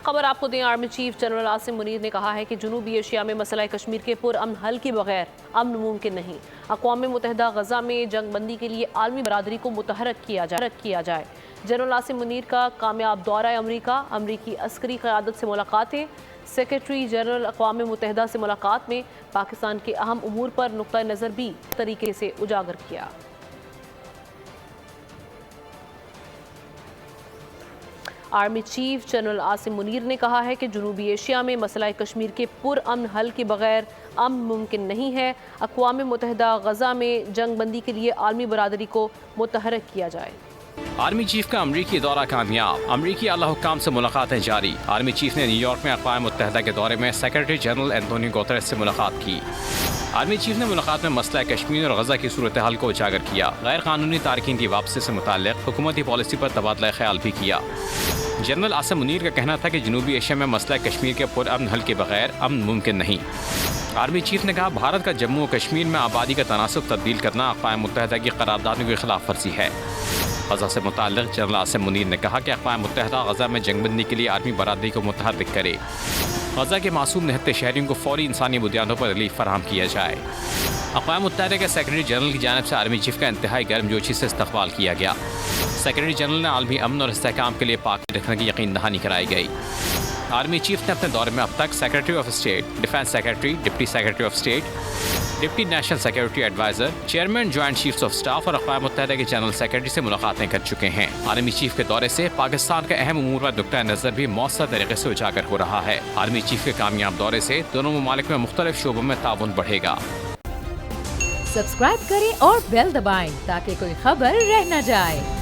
खबर आपको दें, army chief general Asim Munir ने कहा है कि जनूबी एशिया में मसला कश्मीर के पुरअमन हल के बगैर अमन मुमकिन नहीं। अक़वाम मुत्तहिदा गजा में जंग बंदी के लिए आलमी बरादरी को मुतहर्रिक किया जाए। जनरल आसिम मुनीर का कामयाब दौरा अमरीका, अमरीकी अस्करी क़यादत से मुलाकातें, सेक्रेटरी जनरल अक़वाम मुत्तहिदा से मुलाकात में पाकिस्तान के अहम उमूर पर नुक्ता नज़र भी तरीके से उजागर किया। Army chief general Asim Munir ने कहा है कि जनूबी एशिया में मसला कश्मीर के पुरअमन हल के बगैर अमन मुमकिन नहीं है। अक़वाम मुत्तहिदा गजा में जंग बंदी के लिए आलमी बरादरी को मुतहर्रिक किया जाए। आर्मी चीफ का अमरीकी दौरा कामयाब, अमरीकी आला हुक्काम से मुलाकातें जारी। आर्मी चीफ ने न्यूयॉर्क में अक़वाम मुत्तहिदा के दौरे में सेक्रेटरी जनरल एंटोनियो गुतेरेस से मुलाकात की। आर्मी चीफ ने मुलाकात में मसला कश्मीर और गजा की सूरत हाल को उजागर किया। गैर कानूनी तारकीन की वापसी से मुताल्लिक़ हुकूमती पॉलिसी पर तबादला ख्याल भी किया। जनरल आसिम मुनीर का कहना था कि जनूबी एशिया में मसला कश्मीर के पुरअमन हल के बगैर अमन मुमकिन नहीं। आर्मी चीफ ने कहा, भारत का जम्मू और कश्मीर में आबादी का तनासब तब्दील करना अक़वाम मुत्तहिदा की करारदादों की खिलाफ वर्जी है। गजा से मुताल्लिक़ जनरल आसिम मुनीर ने कहा कि अक़वाम मुत्तहिदा गजा में जंगबंदी के लिए आर्मी बरादरी को मुतहर्रिक करे। गजा के मासूम निहत्ते शहरियों को फौरी इंसानी बुनियादों पर रिलीफ फराहम किया जाए। अक़वाम मुत्तहिदा के सेक्रेटरी जनरल की जानिब से आर्मी चीफ का इंतहाई गर्मजोशी से इस्तक़बाल किया गया। सेक्रेटरी जनरल ने आलमी अमन और इस्तेहकाम के लिए पाकी रखने की यकीन दहानी कराई गई। आर्मी चीफ ने अपने दौरे में अब तक secretary of state, defence secretary, deputy secretary of state, deputy national security adviser, chairman joint chiefs of staff और अक़वाम मुत्तहिदा के जनरल सेक्रेटरी से मुलाकातें कर चुके हैं। आर्मी चीफ के दौरे से पाकिस्तान के अहम उमूर पर नुक्ता नज़र भी मौसर तरीके से उजागर हो रहा है। आर्मी चीफ के कामयाब दौरे से दोनों ममालिक में मुख्तलिफ शोबों में ताउन बढ़ेगा। सब्सक्राइब करें और बेल दबाएं ताकि कोई खबर रह न जाए।